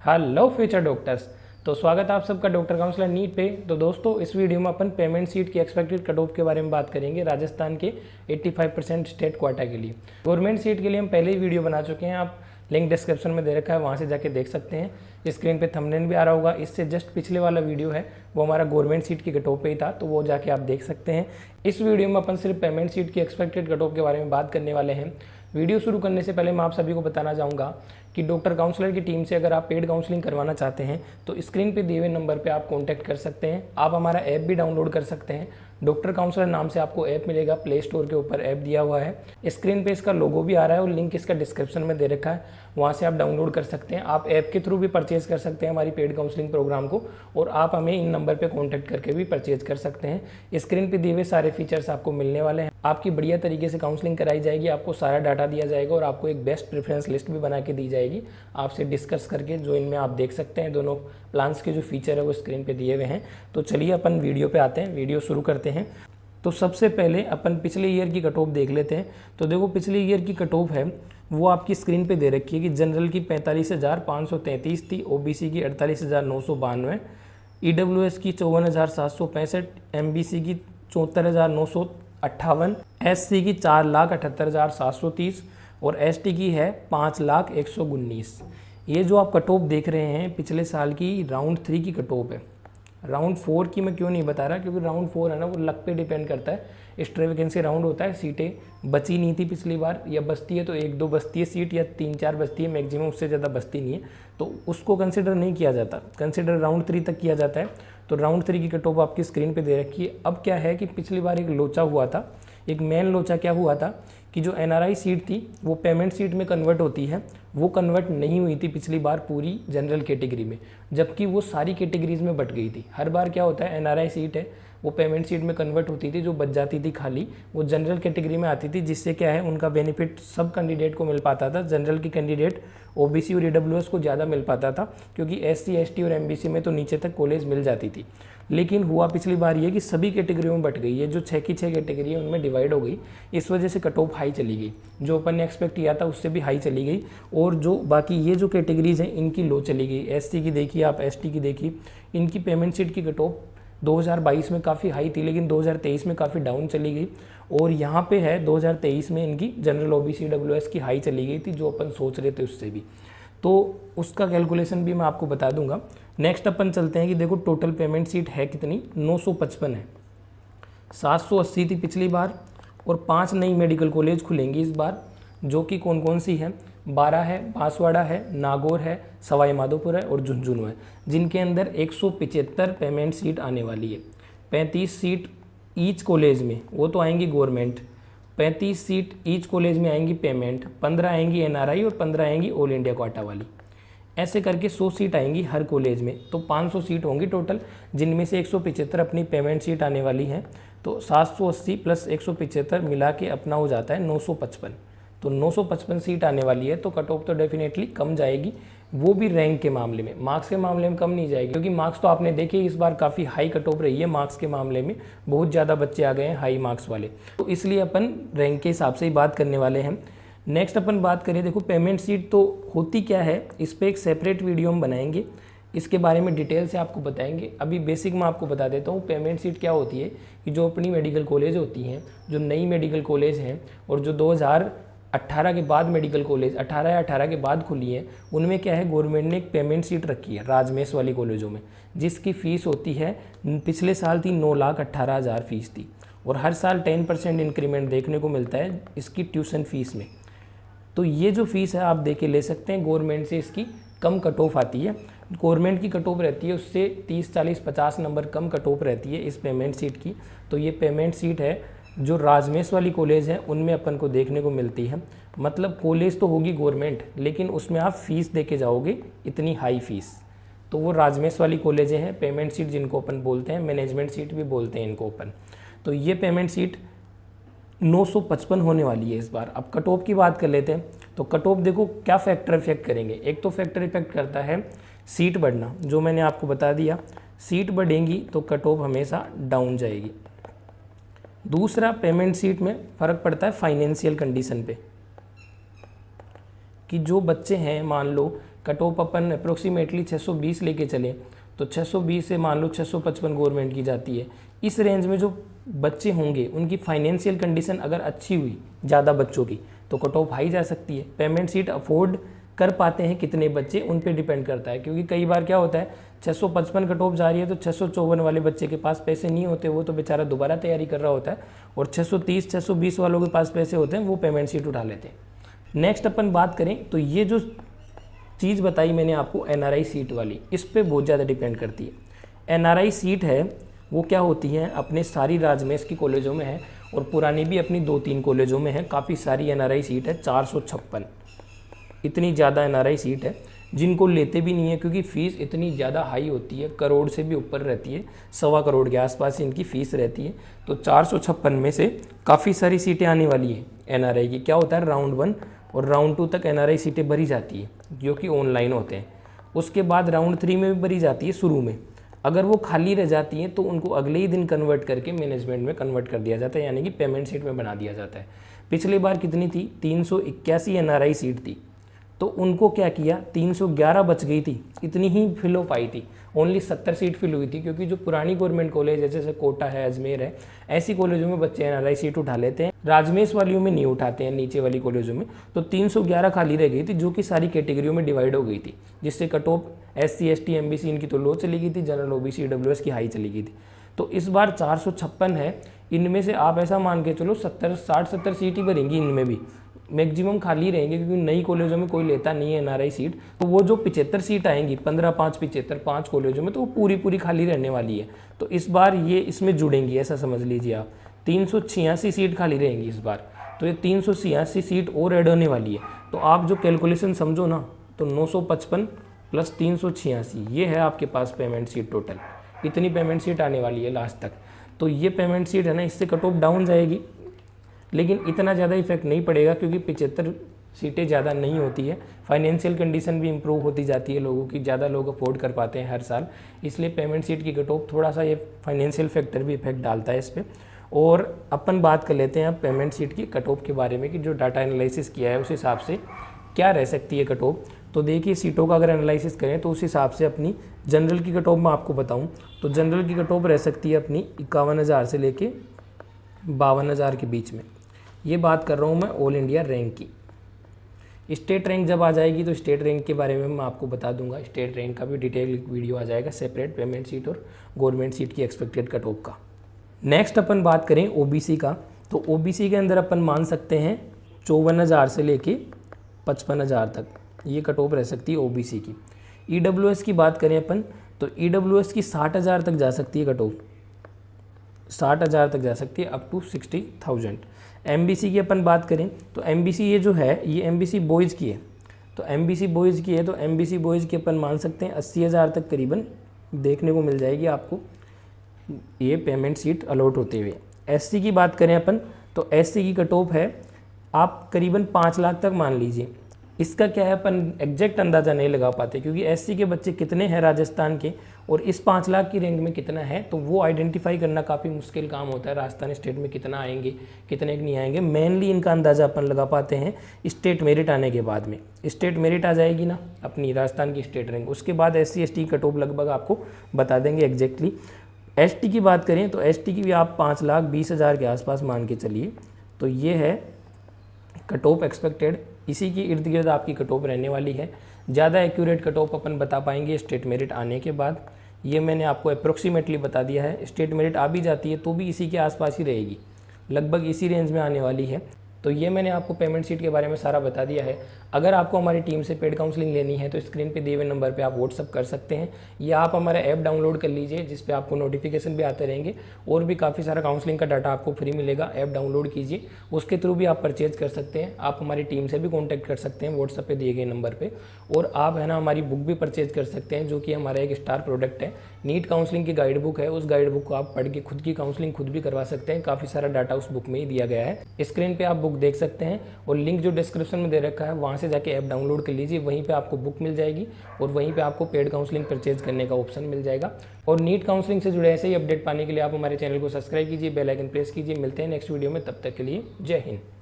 Hello future doctors. तो स्वागत है आप सबका डॉक्टर काउंसलर नीट पे। तो दोस्तों इस वीडियो में अपन पेमेंट सीट की एक्सपेक्टेड कट ऑफ के बारे में बात करेंगे राजस्थान के 85% स्टेट क्वाटा के लिए। गवर्नमेंट सीट के लिए हम पहले ही वीडियो बना चुके हैं, आप लिंक डिस्क्रिप्शन में दे रखा है, वहाँ से जाके देख सकते हैं। स्क्रीन पे थंबनेल भी आ रहा होगा, इससे जस्ट पिछले वाला वीडियो है वो हमारा गवर्नमेंट सीट की कट ऑफ पे ही था, तो वो जाके आप देख सकते हैं। इस वीडियो में अपन सिर्फ पेमेंट सीट की एक्सपेक्टेड कट ऑफ के बारे में बात करने वाले हैं। वीडियो शुरू करने से पहले मैं आप सभी को बताना चाहूँगा कि डॉक्टर काउंसलर की टीम से अगर आप पेड काउंसलिंग करवाना चाहते हैं तो स्क्रीन पे दिए हुए नंबर पे आप कांटेक्ट कर सकते हैं। आप हमारा ऐप भी डाउनलोड कर सकते हैं। डॉक्टर काउंसलर नाम से आपको ऐप मिलेगा, प्ले स्टोर के ऊपर ऐप दिया हुआ है। स्क्रीन पे इसका लोगो भी आ रहा है और लिंक इसका डिस्क्रिप्शन में दे रखा है, वहाँ से आप डाउनलोड कर सकते हैं। आप ऐप के थ्रू भी परचेज कर सकते हैं हमारी पेड काउंसलिंग प्रोग्राम को, और आप हमें इन नंबर पर कॉन्टैक्ट करके भी परचेज कर सकते हैं। स्क्रीन पर दिए हुए सारे फीचर्स आपको मिलने वाले हैं। आपकी बढ़िया तरीके से काउंसलिंग कराई जाएगी, आपको सारा डाटा दिया जाएगा और आपको एक बेस्ट प्रेफरेंस लिस्ट भी बना के दी जाएगी आपसे डिस्कस करके, जो इनमें आप देख सकते हैं। दोनों प्लान्स के जो फीचर है वो स्क्रीन पे दिए हुए हैं। तो चलिए अपन वीडियो पे आते हैं, वीडियो शुरू करते हैं। तो सबसे पहले अपन पिछले ईयर की कट ऑफ देख लेते हैं। तो देखो पिछले ईयर की कट ऑफ है वो आपकी स्क्रीन पे दे रखी है कि जनरल की 45,533 थी, ओबीसी की 48,992, ईडब्ल्यूएस की 54,765, एमबीसी की 74,958, एससी की 4,78,730 और एसटी की है 5,01,19। ये जो आप कट ऑफ देख रहे हैं पिछले साल की राउंड 3 की कट ऑफ है। राउंड 4 की मैं क्यों नहीं बता रहा, क्योंकि राउंड 4 है ना वो लक पे डिपेंड करता है। स्ट्रे वैकेंसी राउंड होता है, सीटें बची नहीं थी पिछली बार, या बचती है तो 1-2 बचती है सीट, या 3-4 बचती है मैक्सिमम, उससे ज़्यादा बचती नहीं है, तो उसको कंसिडर नहीं किया जाता। कंसिडर राउंड 3 तक किया जाता है। तो राउंड 3 की कट ऑफ आपकी स्क्रीन पे दे रखी है। अब क्या है कि पिछली बार एक लोचा हुआ था, एक मेन लोचा क्या हुआ था कि जो एनआरआई सीट थी वो पेमेंट सीट में कन्वर्ट होती है, वो कन्वर्ट नहीं हुई थी पिछली बार पूरी जनरल कैटेगरी में, जबकि वो सारी कैटेगरीज में बट गई थी। हर बार क्या होता है, एनआरआई सीट है वो पेमेंट सीट में कन्वर्ट होती थी, जो बच जाती थी खाली वो जनरल कैटेगरी में आती थी, जिससे क्या है उनका बेनिफिट सब कैंडिडेट को मिल पाता था। जनरल के कैंडिडेट ओबीसी और ईडब्ल्यूएस को ज़्यादा मिल पाता था, क्योंकि एससी एसटी और एमबीसी में तो नीचे तक कॉलेज मिल जाती थी। लेकिन हुआ पिछली बार ये कि सभी कैटेगरियों में बट गई है, जो 6 की 6 कैटेगरी है उनमें डिवाइड हो गई। इस वजह से कट ऑफ हाई चली गई, जो अपन ने एक्सपेक्ट किया था उससे भी हाई चली गई। और जो बाकी ये जो कैटेगरीज हैं इनकी लो चली गई। एससी की देखिए आप, एसटी की देखिए, इनकी पेमेंट सीट की कट ऑफ 2022 में काफ़ी हाई थी, लेकिन 2023 में काफ़ी डाउन चली गई। और यहाँ पे है 2023 में इनकी जनरल ओबीसी डब्ल्यूएस की हाई चली गई थी, जो अपन सोच रहे थे उससे भी। तो उसका कैलकुलेशन भी मैं आपको बता दूंगा। नेक्स्ट अपन चलते हैं कि देखो टोटल पेमेंट सीट है कितनी, 955 है। 780 थी पिछली बार, और 5 नई मेडिकल कॉलेज खुलेंगी इस बार, जो कि कौन कौन सी हैं। 12 है, बांसवाड़ा है, नागौर है, सवाई माधोपुर है और झुंझुनू है, जिनके अंदर 175 पेमेंट सीट आने वाली है। 35 सीट ईच कॉलेज में, वो तो आएंगी गवर्नमेंट। 35 सीट ईच कॉलेज में आएंगी पेमेंट, 15 आएंगी एनआरआई और 15 आएंगी ऑल इंडिया क्वाटा वाली। ऐसे करके 100 सीट आएंगी हर कॉलेज में, तो 500 सीट होंगी टोटल, जिनमें से 175 अपनी पेमेंट सीट आने वाली हैं। तो 780 प्लस 175 मिला के अपना हो जाता है 955। तो 955 सीट आने वाली है, तो कट ऑफ तो डेफिनेटली कम जाएगी, वो भी रैंक के मामले में। मार्क्स के मामले में कम नहीं जाएगी, क्योंकि मार्क्स तो आपने देखे इस बार काफ़ी हाई कट ऑफ रही है। मार्क्स के मामले में बहुत ज़्यादा बच्चे आ गए हैं हाई मार्क्स वाले, तो इसलिए अपन रैंक के हिसाब से ही बात करने वाले हैं। नेक्स्ट अपन बात करें, देखो पेमेंट सीट तो होती क्या है, इस पर एक सेपरेट वीडियो हम बनाएंगे, इसके बारे में डिटेल से आपको बताएंगे। अभी बेसिक मैं आपको बता देता हूँ पेमेंट सीट क्या होती है। कि जो अपनी मेडिकल कॉलेज होती हैं, जो नई मेडिकल कॉलेज हैं और जो 2018 के बाद मेडिकल कॉलेज 18 या 18 के बाद खुली है, उनमें क्या है गवर्नमेंट ने एक पेमेंट सीट रखी है राजमेश वाली कॉलेजों में, जिसकी फ़ीस होती है, पिछले साल थी 9,18,000 फीस थी, और हर साल 10% इंक्रीमेंट देखने को मिलता है इसकी ट्यूशन फीस में। तो ये जो फीस है आप दे के ले सकते हैं, गवर्नमेंट से इसकी कम कट ऑफ आती है। गवर्नमेंट की कट ऑफ रहती है उससे 30, 40, 50 नंबर कम कट ऑफ रहती है इस पेमेंट सीट की। तो ये पेमेंट सीट है जो राजमेश वाली कॉलेज है उनमें अपन को देखने को मिलती है। मतलब कॉलेज तो होगी गवर्नमेंट, लेकिन उसमें आप फीस दे के जाओगे इतनी हाई फीस। तो वो राजमेश वाली कॉलेजें हैं पेमेंट सीट, जिनको अपन बोलते हैं मैनेजमेंट सीट भी बोलते हैं इनको अपन। तो ये पेमेंट सीट 955 होने वाली है इस बार। अब कट ऑफ की बात कर लेते हैं। तो कट ऑफ देखो क्या फैक्टर इफेक्ट करेंगे। एक तो फैक्टर इफेक्ट करता है सीट बढ़ना, जो मैंने आपको बता दिया, सीट बढ़ेंगी तो कट ऑफ हमेशा डाउन जाएगी। दूसरा, पेमेंट सीट में फ़र्क पड़ता है फाइनेंशियल कंडीशन पे, कि जो बच्चे हैं मान लो कट ऑफ अपन अप्रोक्सीमेटली 620 लेके चलें तो 620 से मान लो 655 गवर्नमेंट की जाती है। इस रेंज में जो बच्चे होंगे उनकी फाइनेंशियल कंडीशन अगर अच्छी हुई ज़्यादा बच्चों की तो कट ऑफ हाई जा सकती है। पेमेंट सीट अफोर्ड कर पाते हैं कितने बच्चे, उन पे डिपेंड करता है, क्योंकि कई बार क्या होता है 655 कट ऑफ जा रही है तो 654 वाले बच्चे के पास पैसे नहीं होते, वो तो बेचारा दोबारा तैयारी कर रहा होता है, और 630 620 वालों के पास पैसे होते हैं, वो पेमेंट सीट उठा लेते हैं। नेक्स्ट अपन बात करें तो ये जो चीज़ बताई मैंने आपको एनआरआई सीट वाली, इस पर बहुत ज़्यादा डिपेंड करती है। एनआरआई सीट है वो क्या होती है, अपने सारी राजमेश की कॉलेजों में है और पुरानी भी अपनी 2-3 कॉलेजों में है, काफ़ी सारी एनआरआई सीट है, 456 इतनी ज़्यादा एनआरआई सीट है, जिनको लेते भी नहीं है क्योंकि फ़ीस इतनी ज़्यादा हाई होती है, करोड़ से भी ऊपर रहती है, 1.25 करोड़ के आसपास इनकी फ़ीस रहती है। तो 456 में से काफ़ी सारी सीटें आने वाली है एनआरआई की। क्या होता है, राउंड 1 और राउंड 2 तक एनआरआई सीटें भरी जाती है जो कि ऑनलाइन होते हैं। उसके बाद राउंड 3 में भी भरी जाती है शुरू में। अगर वो खाली रह जाती हैं तो उनको अगले ही दिन कन्वर्ट करके मैनेजमेंट में कन्वर्ट कर दिया जाता है, यानी कि पेमेंट सीट में बना दिया जाता है। पिछली बार कितनी थी, 381 एनआरआई सीट थी, तो उनको क्या किया, 311 बच गई थी, इतनी ही फिल हो पाई थी, ओनली 70 सीट फिल हुई थी, क्योंकि जो पुरानी गवर्नमेंट कॉलेज जैसे कोटा है, अजमेर है, ऐसी कॉलेजों में बच्चे एनआरआई सीट उठा लेते हैं, राजमेश वालियों में नहीं उठाते हैं, नीचे वाली कॉलेजों में। तो 311 खाली रह गई थी, जो कि सारी कैटेगरियों में डिवाइड हो गई थी, जिससे cut off SC ST MBC इनकी तो लो चली गई थी, जनरल OBC EWS की हाई चली गई थी। तो इस बार 456 है, इनमें से आप ऐसा मान के चलो 60-70 सीट ही भरेंगी, इनमें भी मैक्सिमम खाली रहेंगे, क्योंकि नई कॉलेजों में कोई लेता नहीं है एनआरआई सीट। तो वो जो 75 सीट आएंगी, 15-5-75 5 कॉलेजों में, तो वो पूरी खाली रहने वाली है। तो इस बार ये इसमें जुड़ेंगी, ऐसा समझ लीजिए आप, 386 सीट खाली रहेंगी इस बार। तो ये 386 सीट और ऐड होने वाली है। तो आप जो कैलकुलेशन समझो ना, तो 955 + 386 ये है आपके पास पेमेंट सीट टोटल। इतनी पेमेंट सीट आने वाली है लास्ट तक। तो ये पेमेंट सीट है ना, इससे कट ऑफ डाउन जाएगी, लेकिन इतना ज़्यादा इफेक्ट नहीं पड़ेगा, क्योंकि 75 सीटें ज़्यादा नहीं होती है। फाइनेंशियल कंडीशन भी इंप्रूव होती जाती है लोगों की, ज़्यादा लोग अफोर्ड कर पाते हैं हर साल, इसलिए पेमेंट सीट की कट ऑफ थोड़ा सा ये फाइनेंशियल फैक्टर भी इफेक्ट डालता है इस पर। और अपन बात कर लेते हैं अब पेमेंट सीट की कट ऑफ के बारे में, कि जो डाटा एनालिसिस किया है उस हिसाब से क्या रह सकती है कट ऑफ। तो देखिए, सीटों का अगर एनालिसिस करें तो उस हिसाब से अपनी जनरल की कट ऑफ मैं आपको बताऊँ तो जनरल की कट ऑफ रह सकती है अपनी 51,000 से लेके 52,000 के बीच में। ये बात कर रहा हूँ मैं ऑल इंडिया रैंक की। स्टेट रैंक जब आ जाएगी तो स्टेट रैंक के बारे में मैं आपको बता दूंगा, स्टेट रैंक का भी डिटेल वीडियो आ जाएगा सेपरेट, पेमेंट सीट और गवर्नमेंट सीट की एक्सपेक्टेड कट ऑफ का। नेक्स्ट अपन बात करें OBC का, तो OBC के अंदर अपन मान सकते हैं 54,000 से लेके 55,000 तक ये कट ऑफ रह सकती है OBC की। EWS की बात करें अपन तो EWS की 60,000 तक जा सकती है कट ऑफ, 60,000 तक जा सकती है, अप टू 60,000। MBC की अपन बात करें तो MBC ये जो है ये MBC बॉयज़ की है, तो MBC बॉयज़ की है, तो MBC बॉयज़ की अपन मान सकते हैं 80,000 तक करीबन देखने को मिल जाएगी आपको ये पेमेंट सीट अलॉट होते हुए। SC की बात करें अपन तो SC की कट ऑफ है आप करीबन 5 लाख तक मान लीजिए। इसका क्या है, अपन एग्जैक्ट अंदाज़ा नहीं लगा पाते, क्योंकि SC के बच्चे कितने हैं राजस्थान के और इस 5 लाख की रेंज में कितना है, तो वो आइडेंटिफाई करना काफ़ी मुश्किल काम होता है। राजस्थान स्टेट में कितना आएंगे, कितने नहीं आएंगे, मेनली इनका अंदाज़ा अपन लगा पाते हैं स्टेट मेरिट आने के बाद में। स्टेट मेरिट आ जाएगी ना अपनी राजस्थान की स्टेट रैंक, उसके बाद SC ST कट ऑफ लगभग आपको बता देंगे एग्जैक्टली। ST की बात करें तो ST की भी आप 5,20,000 के आसपास मान के चलिए, तो ये है कट ऑफ एक्सपेक्टेड। इसी की इर्द गिर्द आपकी कट ऑफ रहने वाली है। ज़्यादा एक्यूरेट कट ऑफ अपन बता पाएंगे स्टेट मेरिट आने के बाद। ये मैंने आपको अप्रोक्सीमेटली बता दिया है। स्टेट मेरिट आ भी जाती है तो भी इसी के आसपास ही रहेगी, लगभग इसी रेंज में आने वाली है। तो ये मैंने आपको पेमेंट सीट के बारे में सारा बता दिया है। अगर आपको हमारी टीम से पेड काउंसलिंग लेनी है तो स्क्रीन पे दिए हुए नंबर पे आप व्हाट्सअप कर सकते हैं, या आप हमारा ऐप डाउनलोड कर लीजिए जिस पे आपको नोटिफिकेशन भी आते रहेंगे और भी काफ़ी सारा काउंसलिंग का डाटा आपको फ्री मिलेगा। ऐप डाउनलोड कीजिए, उसके थ्रू भी आप परचेज कर सकते हैं। आप हमारी टीम से भी कॉन्टैक्ट कर सकते हैं व्हाट्सअप पे दिए गए नंबर पर, और आप है ना हमारी बुक भी परचेज कर सकते हैं, जो कि हमारा एक स्टार प्रोडक्ट है। नीट काउंसलिंग की गाइड बुक है, उस गाइड बुक को आप पढ़ के खुद की काउंसलिंग खुद भी करवा सकते हैं। काफ़ी सारा डाटा उस बुक में ही दिया गया है। स्क्रीन पे आप बुक देख सकते हैं और लिंक जो डिस्क्रिप्शन में दे रखा है वहाँ से जाके ऐप डाउनलोड कर लीजिए, वहीं पे आपको बुक मिल जाएगी और वहीं पे आपको पेड काउंसलिंग परचेज करने का ऑप्शन मिल जाएगा। और नीट काउंसलिंग से जुड़े ऐसे ही अपडेट पाने के लिए आप हमारे चैनल को सब्सक्राइब कीजिए, बेल आइकन प्रेस कीजिए। मिलते हैं नेक्स्ट वीडियो में, तब तक के लिए जय हिंद।